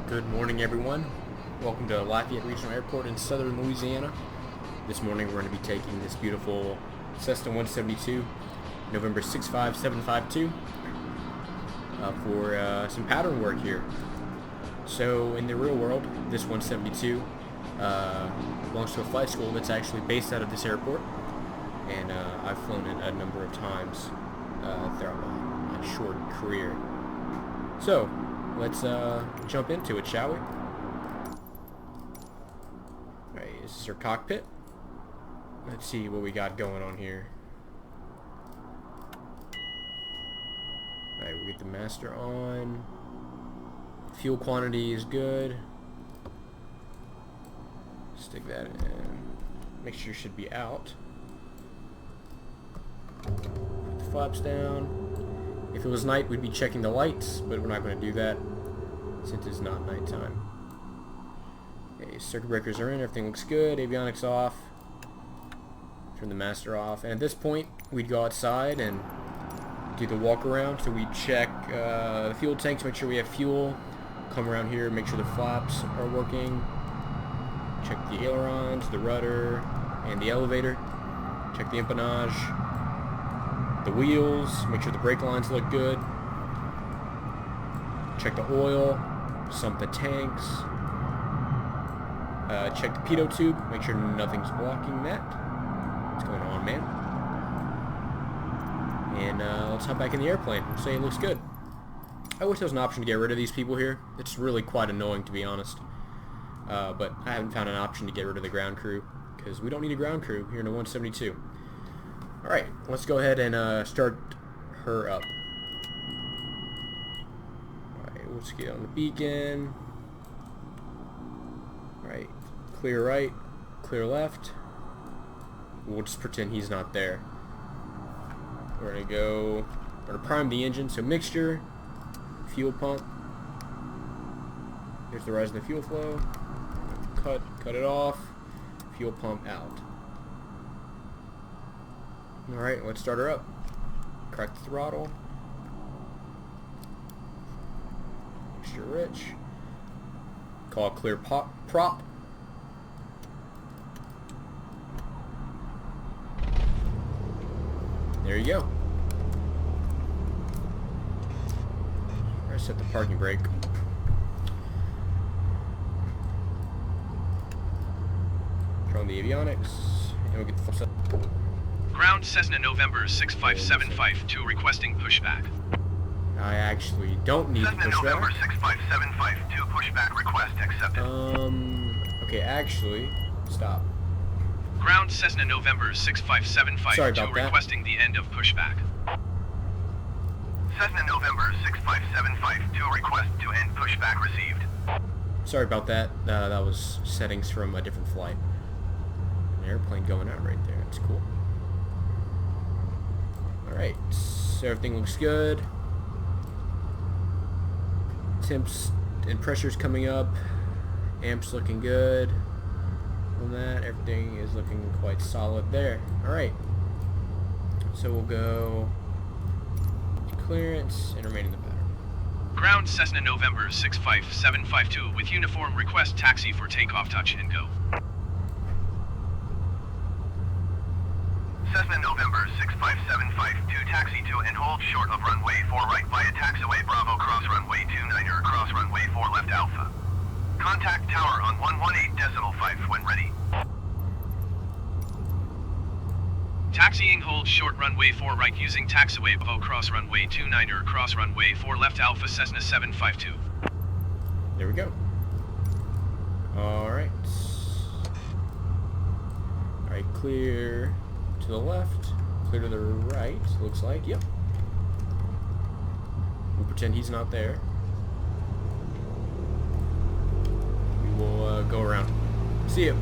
Good morning, everyone. Welcome to Lafayette Regional Airport in southern Louisiana. This morning we're going to be taking this beautiful Cessna 172, November 65752, for some pattern work here. So in the real world, this 172 belongs to a flight school that's actually based out of this airport, and I've flown it a number of times throughout my short career. So let's jump into it, shall we? Alright, this is our cockpit. Let's see what we got going on here. Alright, we get the master on. Fuel quantity is good. Stick that in. Mixture should be out. Put the flaps down. If it was night, we'd be checking the lights, but we're not going to do that since it's not nighttime. Okay, circuit breakers are in, everything looks good, avionics off. Turn the master off, and at this point, we'd go outside and do the walk around. So we'd check the fuel tanks, make sure we have fuel. Come around here, make sure the flaps are working. Check the ailerons, the rudder, and the elevator. Check the empennage. The wheels, make sure the brake lines look good. Check the oil, sump the tanks. Check the pitot tube, make sure nothing's blocking that. What's going on, man? And let's hop back in the airplane. Say it looks good. I wish there was an option to get rid of these people here. It's really quite annoying, to be honest. But I haven't found an option to get rid of the ground crew, because we don't need a ground crew here in a 172. Alright, let's go ahead and start her up. Alright, let's get on the beacon. Alright, clear right, clear left. We'll just pretend he's not there. We're gonna prime the engine, so mixture, fuel pump. Here's the rise in the fuel flow. Cut it off, fuel pump out. Alright, let's start her up. Crack the throttle. Mixture rich. Call clear prop. There you go. Alright, set the parking brake. Turn on the avionics, and we'll get the full set. Ground Cessna November 65752 requesting pushback. I actually don't need Cessna to push November back. 65752 pushback request accepted. Okay, actually, stop. Ground Cessna November 65752 Sorry about that. requesting the end of pushback. Cessna November 65752 request to end pushback received. Sorry about that. That was settings from a different flight. An airplane going out right there. That's cool. Alright, so everything looks good. Temps and pressure's coming up. Amps looking good. On that, everything is looking quite solid there. Alright, so we'll go clearance and remain in the pattern. Ground Cessna November 65752 with uniform request taxi for takeoff, touch and go. Cessna November 65752 taxi to and hold short of runway 4 right via taxiway Bravo cross runway 29er cross runway 4 left Alpha. Contact tower on 118.5 when ready. Taxiing hold short runway 4 right using taxiway Bravo cross runway 29er cross runway 4 left Alpha Cessna 752. There we go. Alright. Alright, clear to the left, clear to the right, looks like. Yep. We'll pretend he's not there. We will go around. See ya.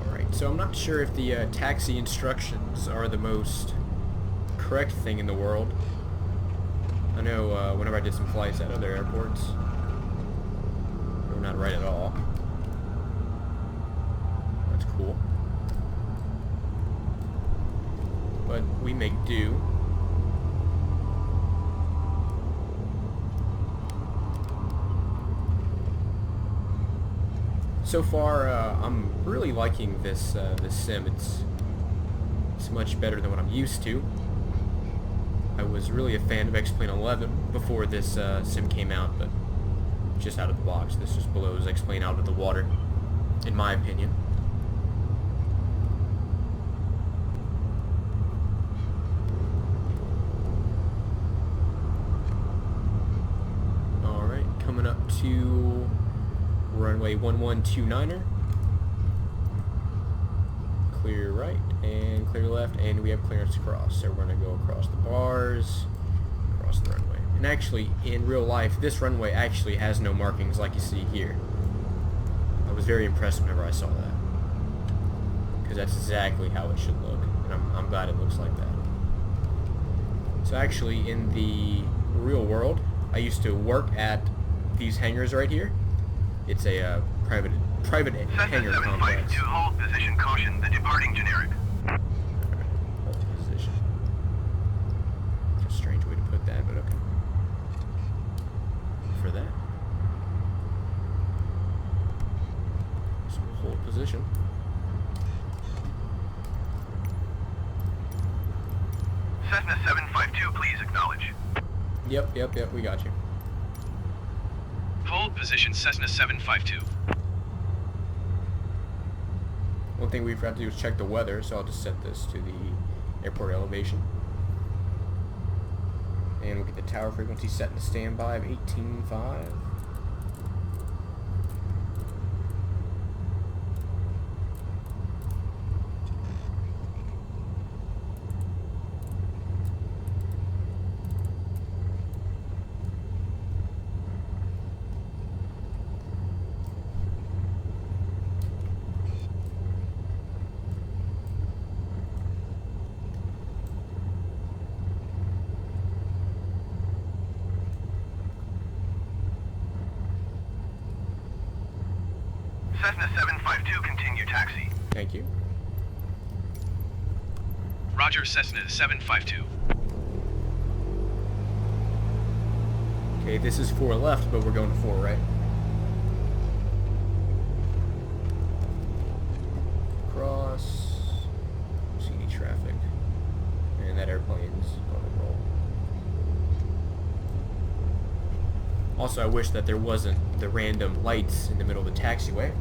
Alright, so I'm not sure if the taxi instructions are the most correct thing in the world. I know whenever I did some flights at other airports, they were not right at all. That's cool. we make do. So far, I'm really liking this sim. It's much better than what I'm used to. I was really a fan of X-Plane 11 before this sim came out, but just out of the box, this just blows X-Plane out of the water, in my opinion. Alright, coming up to runway 1129er. Clear right and clear left, and we have clearance to cross. So we're going to go across the bars, across the runway. And actually, in real life, this runway actually has no markings like you see here. I was very impressed whenever I saw that, because that's exactly how it should look, and I'm glad it looks like that. So actually, in the real world, I used to work at these hangars right here. It's a private hangar complex. To hold position, caution, the departing generic. Hold position. It's a strange way to put that, but okay. For that. So we'll hold position. Cessna 752, please acknowledge. Yep, we got you. Hold position, Cessna 752. One thing we forgot to do is check the weather, so I'll just set this to the airport elevation. And we'll get the tower frequency set to standby of 18.5. Cessna 752, continue taxi. Thank you. Roger, Cessna 752. Okay, this is 4 left, but we're going to 4 right. Cross. See any traffic. And that airplane's on the roll. Also, I wish that there wasn't the random lights in the middle of the taxiway.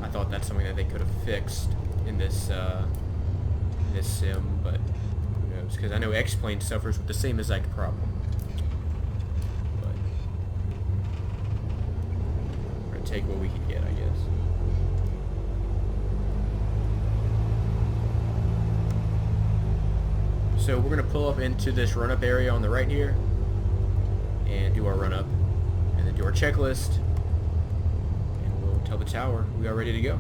I thought that's something that they could have fixed in this sim, but who knows? Because I know X-Plane suffers with the same exact problem. But we're gonna take what we can get, I guess. So we're gonna pull up into this run-up area on the right here, and do our run-up, and then do our checklist, and we'll tell the tower we are ready to go.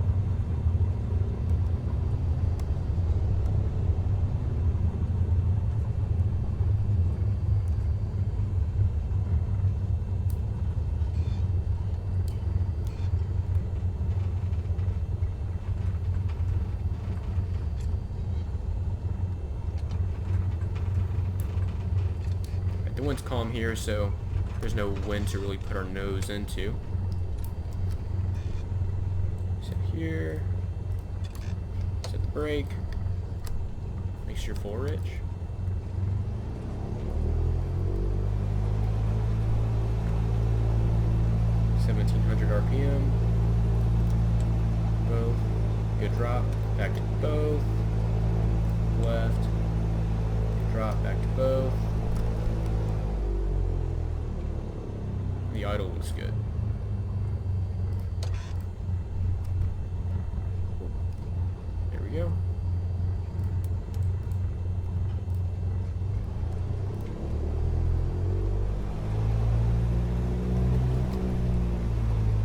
The wind's calm here, so there's no wind to really put our nose into. Set here. Set the brake. Make sure you're full rich. RPM. Both. Good drop. Back to both. Left. Good drop. Back to both. The idle looks good. There we go.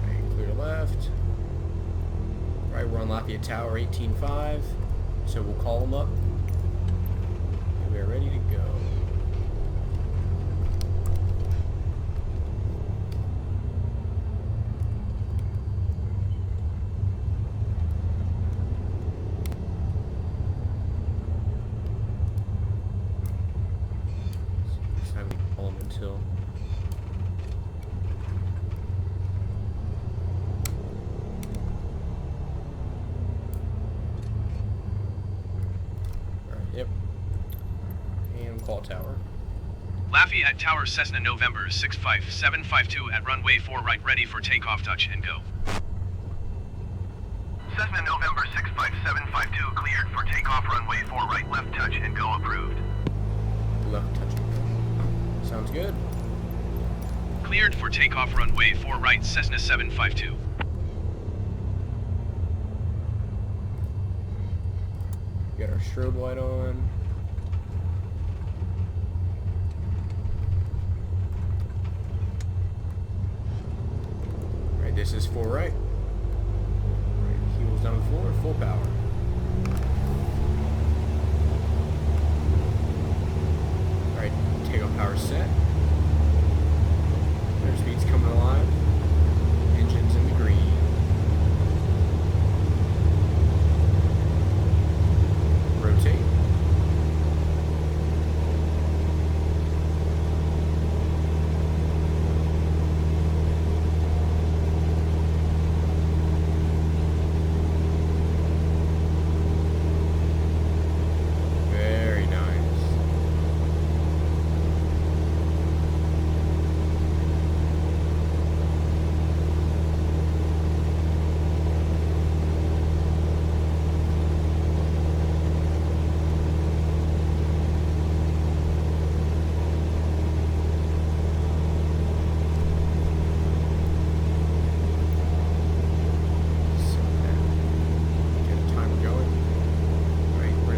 Right, clear to left. Right, we're on Lafayette Tower 18.5, so we'll call them up. And we are ready to go. call tower. Laffy at Tower Cessna November 65752 at runway 4 right, ready for takeoff, touch and go. Cessna November 65752 cleared for takeoff, runway 4 right, left touch and go approved. Left touch and go. Sounds good. Cleared for takeoff, runway 4 right, Cessna 752. Got our strobe light on. Alright, this is 4 right. Right, heels down the floor, full power. Alright, takeoff power set. Airspeed's coming alive. Engines in the green. Rotate. Very nice.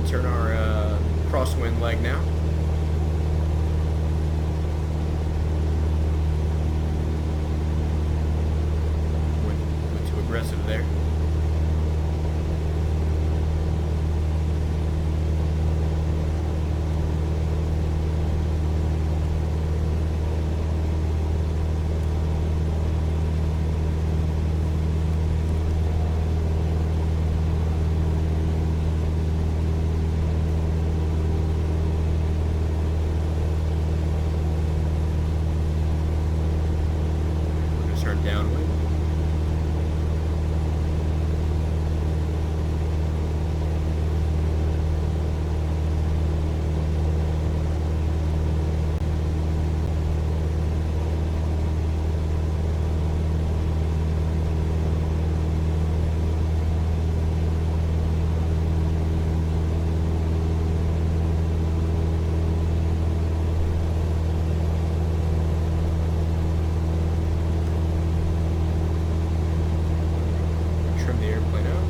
Turn our crosswind leg now. Went too aggressive there. Turn downwind. Trim the airplane out.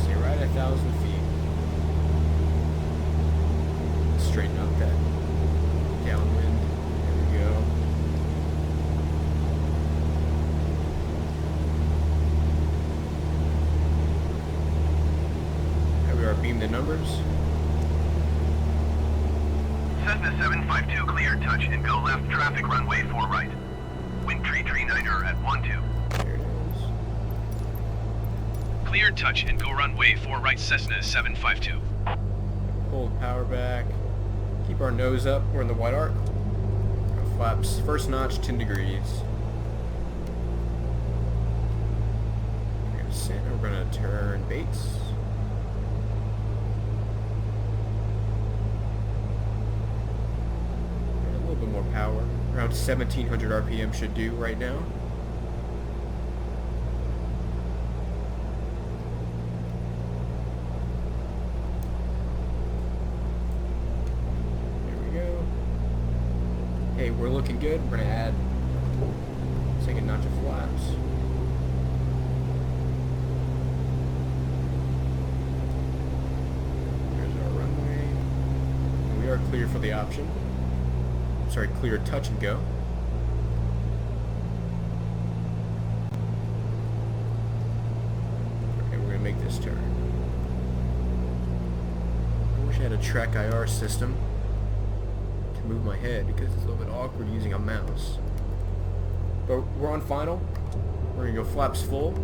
Stay right at 1,000 feet. Straighten up that downwind. There we go. We are beam the numbers. Cessna 752 cleared, touch and go left, traffic runway 4 right. Wind tree 9er at 12. There it is. Cleared, touch and go runway 4 right, Cessna 752. Pull the power back. Keep our nose up. We're in the white arc. Our flaps first notch 10 degrees. We're going to center. We're going to turn baits. More power. Around 1700 RPM should do right now. There we go. Hey, we're looking good. We're going to add second notch of flaps. There's our runway. And we are clear for the option. Sorry, clear touch and go. Okay, we're gonna make this turn. I wish I had a track IR system to move my head because it's a little bit awkward using a mouse. But we're on final. We're gonna go flaps full.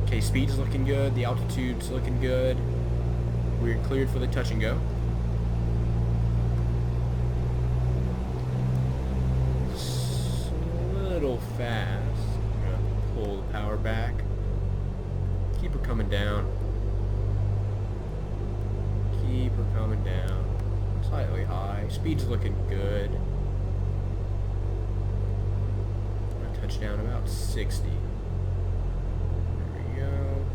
Okay, speed's looking good. The altitude's looking good. We're cleared for the touch and go. It's a little fast. I'm gonna pull the power back. Keep her coming down. Keep her coming down. Slightly high. Speed's looking good. I'm gonna touch down about 60. There we go.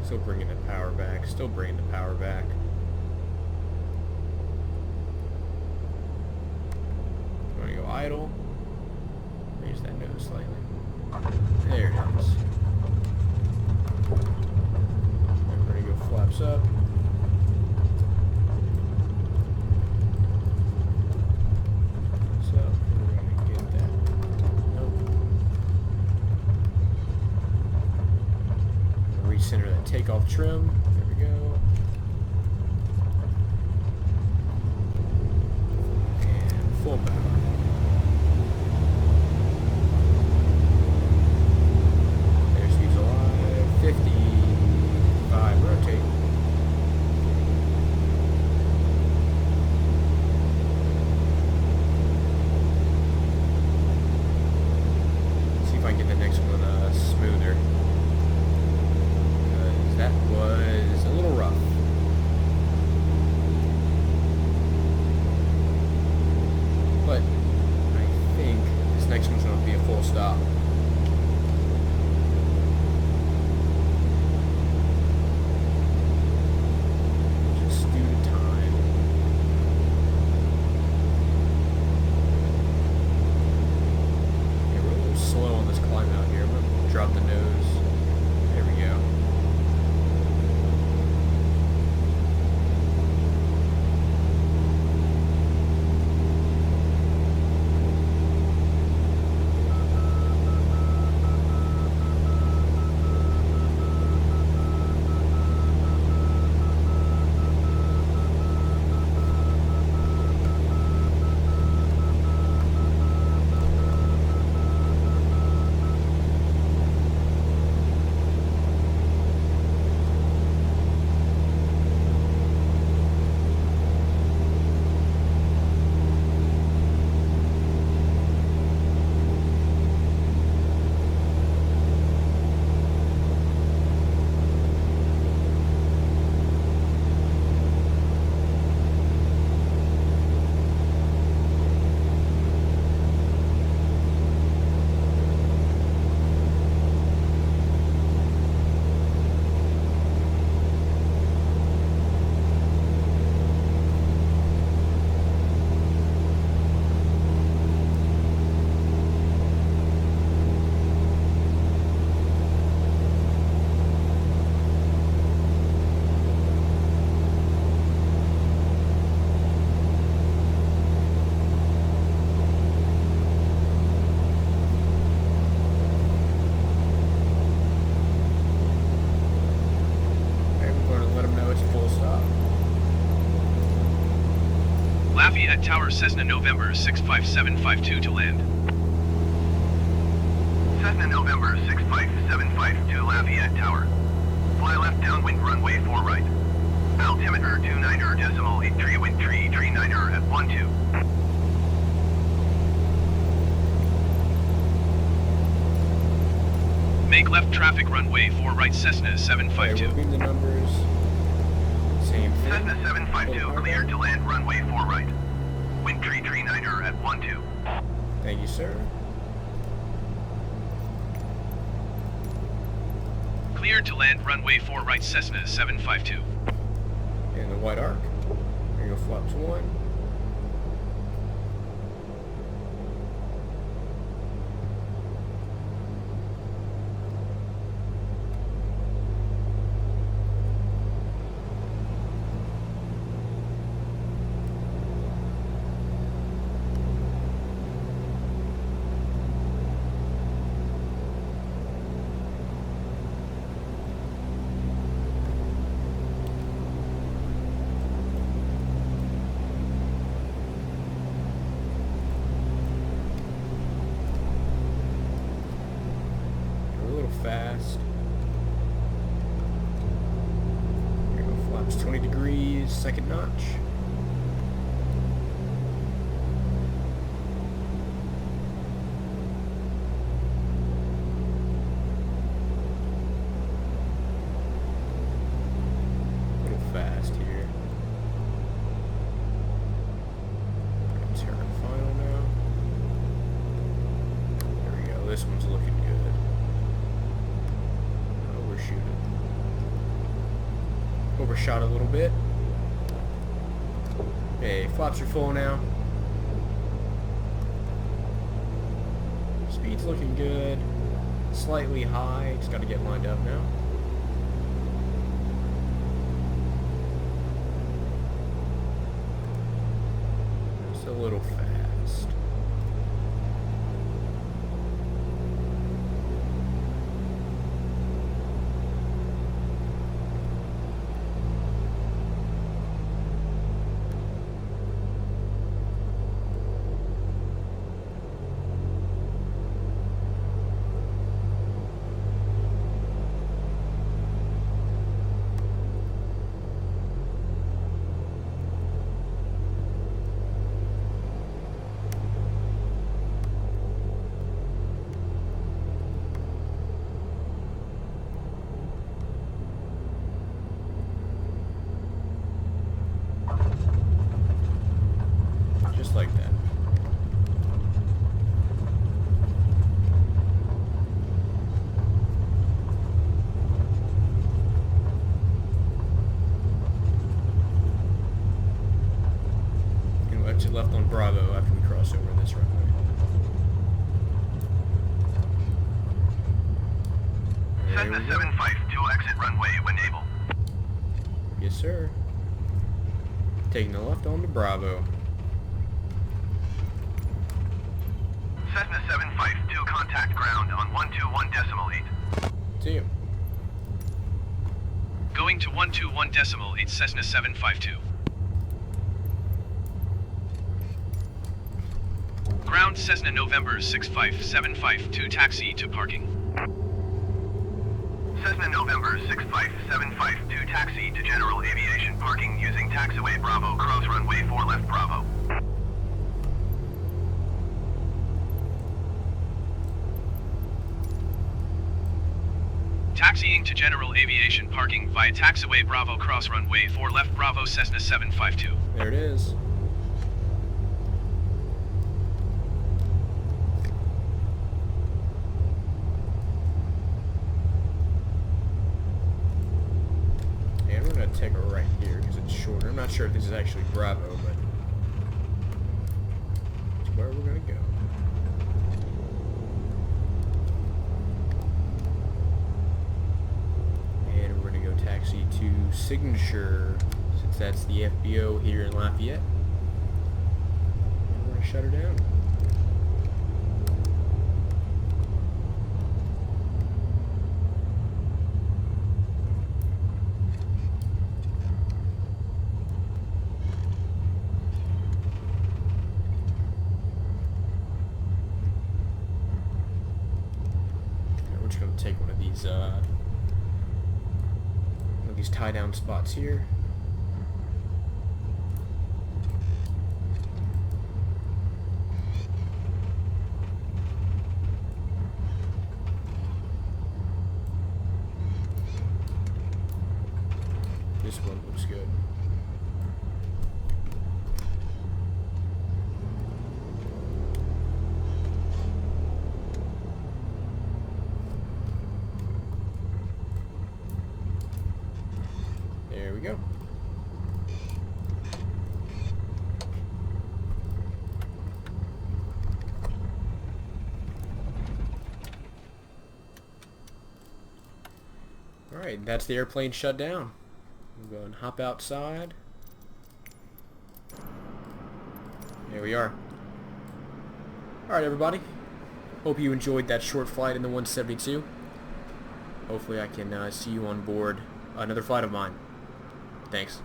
Still bringing the power back. Still bringing the power back. I'm gonna go idle. Raise that nose slightly. There it is. I'm gonna go flaps up. Center that takeoff trim. There we go. And full power. There's fuselage. 55. Rotate. See if I can get the next one smoother. That was a little rough. But I think this next one's going to be a full stop. Just due to time. Yeah, we're a little slow on this climb out here. I'm going to drop the nose. There we go. Lafayette Tower, Cessna November 65752 to land. Cessna November 65752 Lafayette Tower. Fly left downwind runway 4 right. Altimeter 29.83 wind tree 39 at 12. Make left traffic runway 4 right Cessna 752. Okay, we'll the numbers. Same thing. Cessna 752 cleared to land runway 4 right. Wind tree 39 at 12. Thank you, sir. Cleared to land runway 4 right Cessna 752. And the white arc. There you go, flaps 1. second notch. A little fast here. Turn final now. There we go. This one's looking good. Overshoot it. Overshot a little bit. Okay, flaps are full now. Speed's looking good. Slightly high. Just got to get lined up now. Just a little fast. Just like that. And we'll exit left on Bravo after we cross over this runway. Cessna 752 exit runway when able. Yes, sir. Taking the left on to Bravo. Cessna 752 contact ground on 121.8. See you. Going to 121.8 Cessna 752. Ground Cessna November 65752 taxi to parking. Cessna November 65752 taxi to general aviation parking using taxiway Bravo cross runway 4 left Bravo. Taxiing to general aviation parking via taxiway Bravo cross runway 4 left Bravo Cessna 752. There it is. And we're going to take a right here because it's shorter. I'm not sure if this is actually Bravo, but it's where we're going to go. Taxi to Signature, since that's the FBO here in Lafayette. And we're going to shut her down. Okay, we're just going to take one of these tie down spots here. This one looks good. There we go. Alright, that's the airplane shut down. We'll go and hop outside. There we are. Alright, everybody. Hope you enjoyed that short flight in the 172. Hopefully I can see you on board another flight of mine. Thanks.